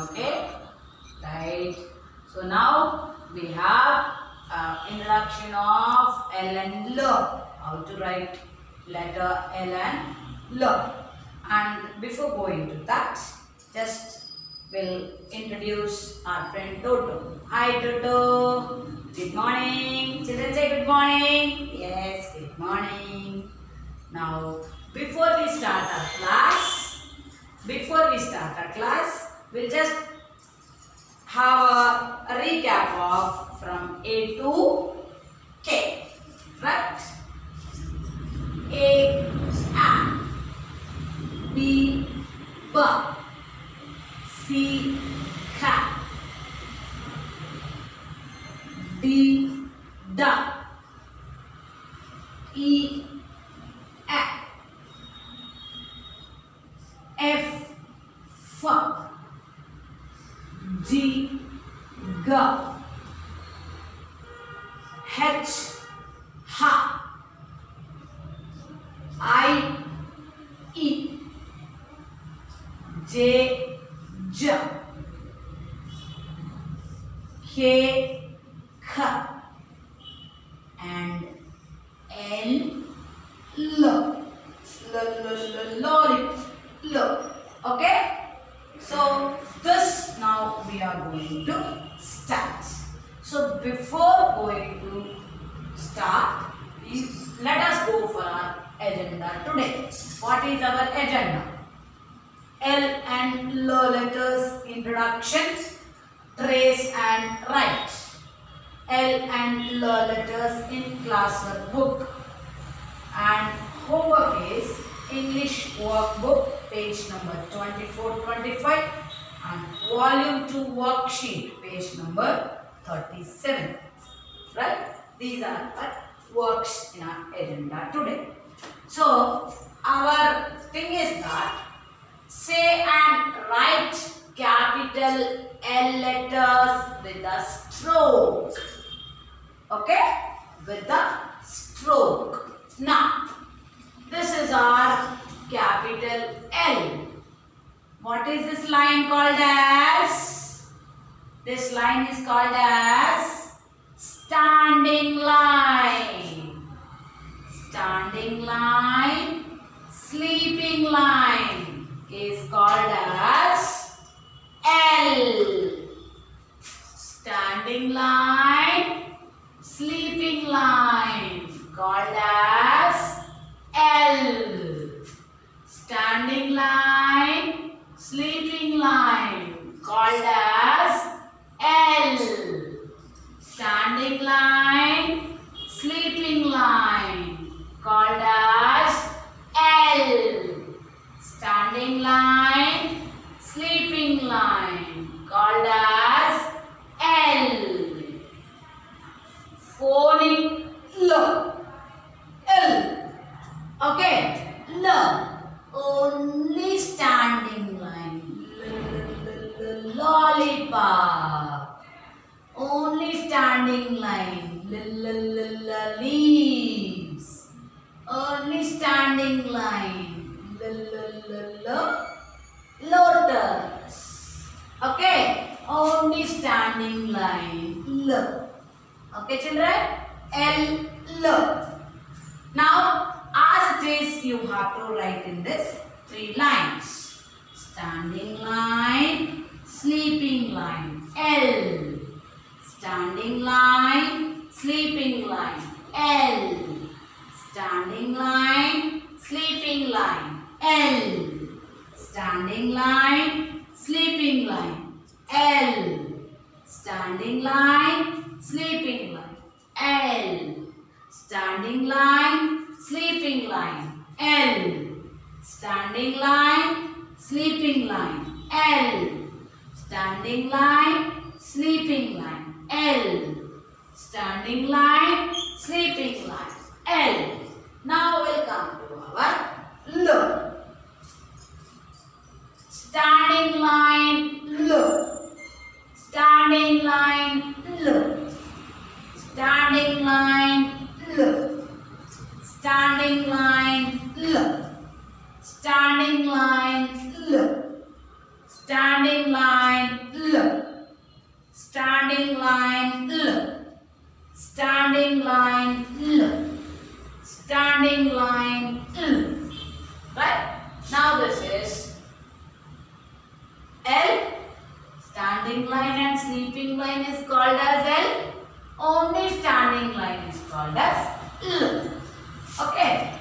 Okay, right. So now we have introduction of L and L. How to write letter L and L. And before going to that, just we'll introduce our friend Toto. Hi Toto. Good morning. Children say good morning. Yes, good morning. Now, before we start our class, we'll just have a recap of from A to K. Right? A, B, B, C, cat, D, duck, E, F, fuck, G, G, H, ha, I, E, J, J, K, K, and L, L, lollipop. Okay, so this now we are going to start. So before going to start, let us go for our agenda today. What is our agenda? L and L letters, introduction, trace and write. L and L letters in class workbook, and homework is English workbook page number 24-25 and volume 2 worksheet page number 37. Right? These are our works in our agenda today. So our thing is that say and write capital L letters with a stroke. Okay? With a stroke. Now, this is our capital L. What is this line called as? This line is called as standing line. Standing line, sleeping line is called as L. Standing line, sleeping line called as L. Standing line, sleeping line called as L. Standing line, sleeping line called as L. Standing line, sleeping line called as L. Phonic L. L. Okay. L. Only standing line. Lollipop. Only standing line. Leaves. Only standing line. Lotus. Okay. Only standing line. L. Okay, children? L. L. Now, as it is, you have to write in this 3 lines. Standing line, sleeping line, L. Standing line, sleeping line, L. Standing line, sleeping line, L. Standing line, sleeping line, L. Standing line, sleeping line, L. Standing line, sleeping line, L. Standing line, sleeping line, L. Standing line, sleeping line, L. Standing line, sleeping line, L. Now we'll come to our L. Standing line, L. Standing line, L. Standing line, L. Standing line, L. Standing line, L. standing line L, standing line L, standing line L, standing line L. Right? Now this is L. Standing line and sleeping line is called as L. Only standing line is called as L. Okay.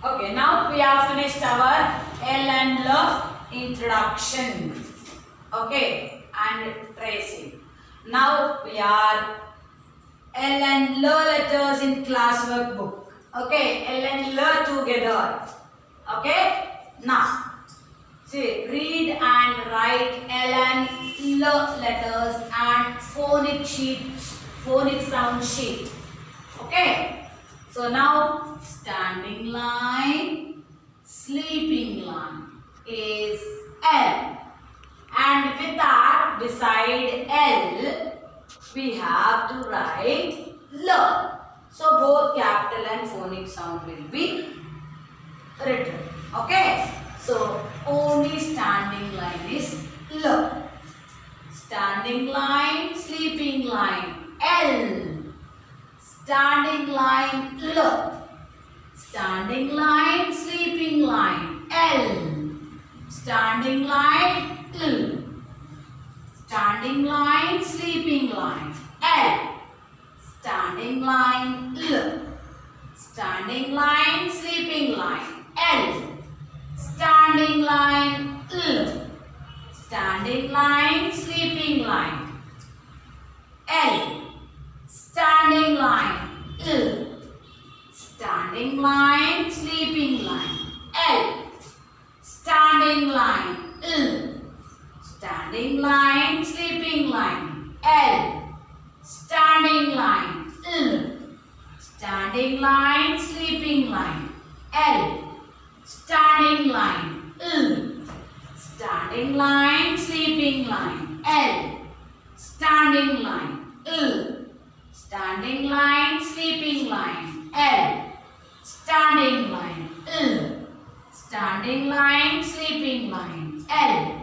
Okay, now we have finished our L and L introduction. Okay, and tracing. Now we are L and L letters in classwork book. Okay, L and L together. Okay, now see, read and write L and L letters and phonic sound sheet. Okay. So now standing line, sleeping line is L. And with that, beside L, we have to write L. So both capital and phonic sound will be written. Okay. So only standing line is L. Standing line, sleeping line L. Standing line L. Standing line, sleeping line L. Standing line L. Standing line, sleeping line L. Standing line L. Standing line, sleeping line L. Standing line L. Standing line, sleeping line L. Standing line L. Standing line, sleeping line L. Standing line L. Standing line, sleeping line L. Standing line L. Standing line, sleeping line L. Standing line L. Standing line, sleeping line L. Standing line L. Standing line, sleeping line L. Standing line L. Standing line, sleeping line L.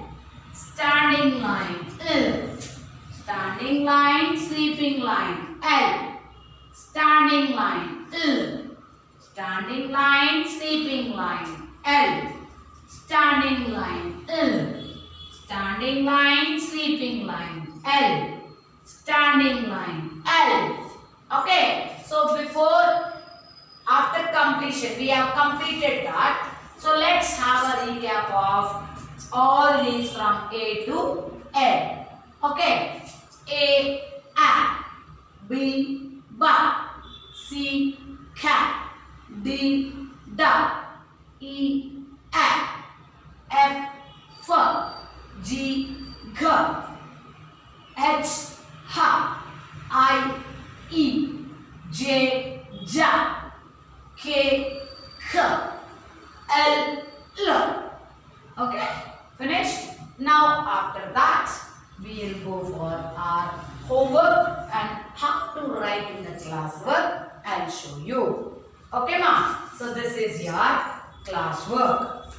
Standing line L. Standing line, sleeping line L. Standing line L. Standing line, sleeping line L. Standing line L. Standing line, sleeping line L. Standing line L. Okay, so after completion, we have completed that. So let's have a recap of all these from A to L. Okay, A, B, ba, C, cat, D, da, E, F, G, G, H, I, E, J, ja, K, K, L, L. Okay, finished? Now after that, we will go for our homework and how to write in the classwork. I'll show you. Okay, ma? So this is your classwork.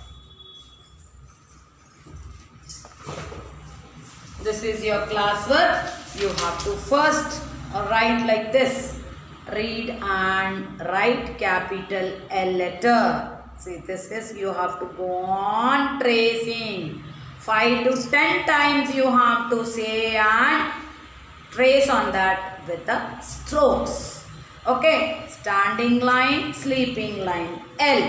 This is your classwork. You have to first write like this. Read and write capital L letter. See, this is, you have to go on tracing. 5 to 10 times you have to say and trace on that with the strokes. Okay, standing line, sleeping line, L.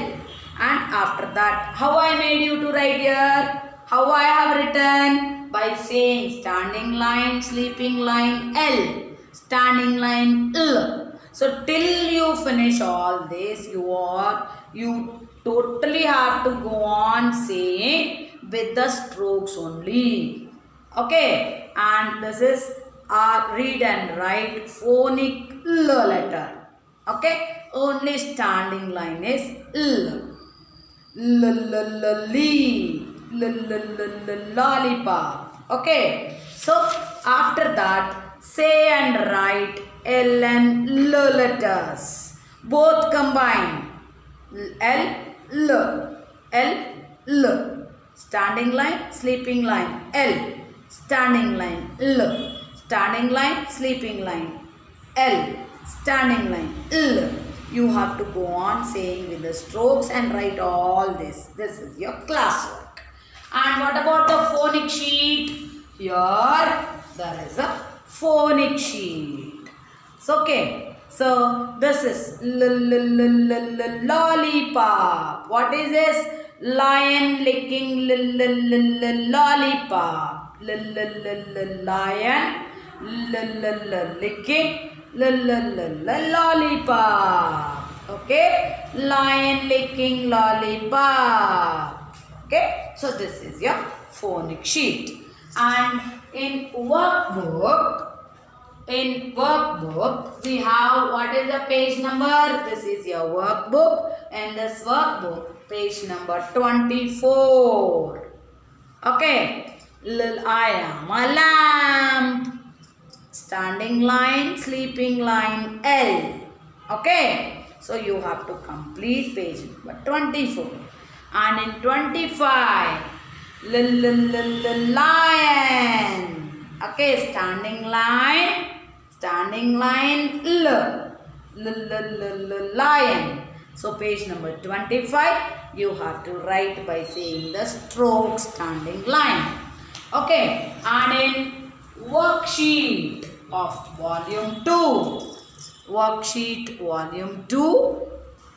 And after that, how I made you to write here? How I have written? By saying standing line, sleeping line, L. Standing line, L. So till you finish all this, you totally have to go on saying with the strokes only. Okay, and this is our read and write phonic L letter. Okay, only standing line is L. Lollipop. Okay, so after that, say and write L and L letters. Both combined. L, L, L, L. Standing line, sleeping line, L. Standing line, L. Standing line, sleeping line, L. Standing line, L. You have to go on saying with the strokes and write all this. This is your classwork. And what about the phonic sheet? Here there is a phonic sheet. So, okay. So, this is lollipop. What is this? Lion licking lollipop. Lion licking lollipop. Okay? Lion licking lollipop. Okay? So, this is your phonic sheet. And in workbook, we have, what is the page number? This is your workbook. And this workbook, page number 24. Okay. I am a lamp. Standing line, sleeping line, L. Okay. So you have to complete page number 24. And in 25, lion. Okay. Standing line, lion. So page number 25, you have to write by saying the stroke standing line. Okay, and in worksheet of volume 2, worksheet volume 2,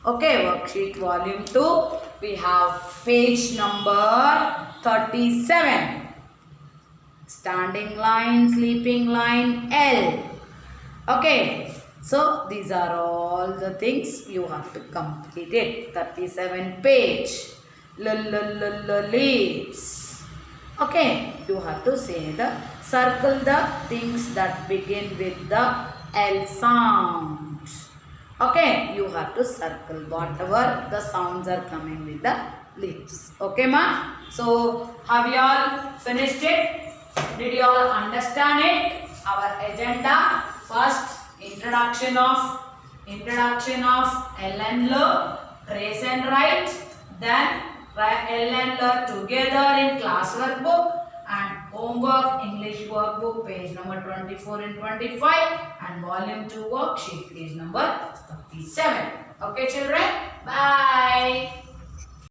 okay, worksheet volume 2, we have page number 37. Standing line, sleeping line, L. Okay, so these are all the things you have to complete it. 37 page. Leaves. Okay, you have to say circle the things that begin with the L sound. Okay, you have to circle whatever the sounds are coming with the leaves. Okay, ma? So, have you all finished it? Did you all understand it? Our agenda: first, introduction of L and L, trace and write. Then L and L together in classwork book, and homework English workbook page number 24 and 25, and volume 2 worksheet page number 37. Okay, children? Bye.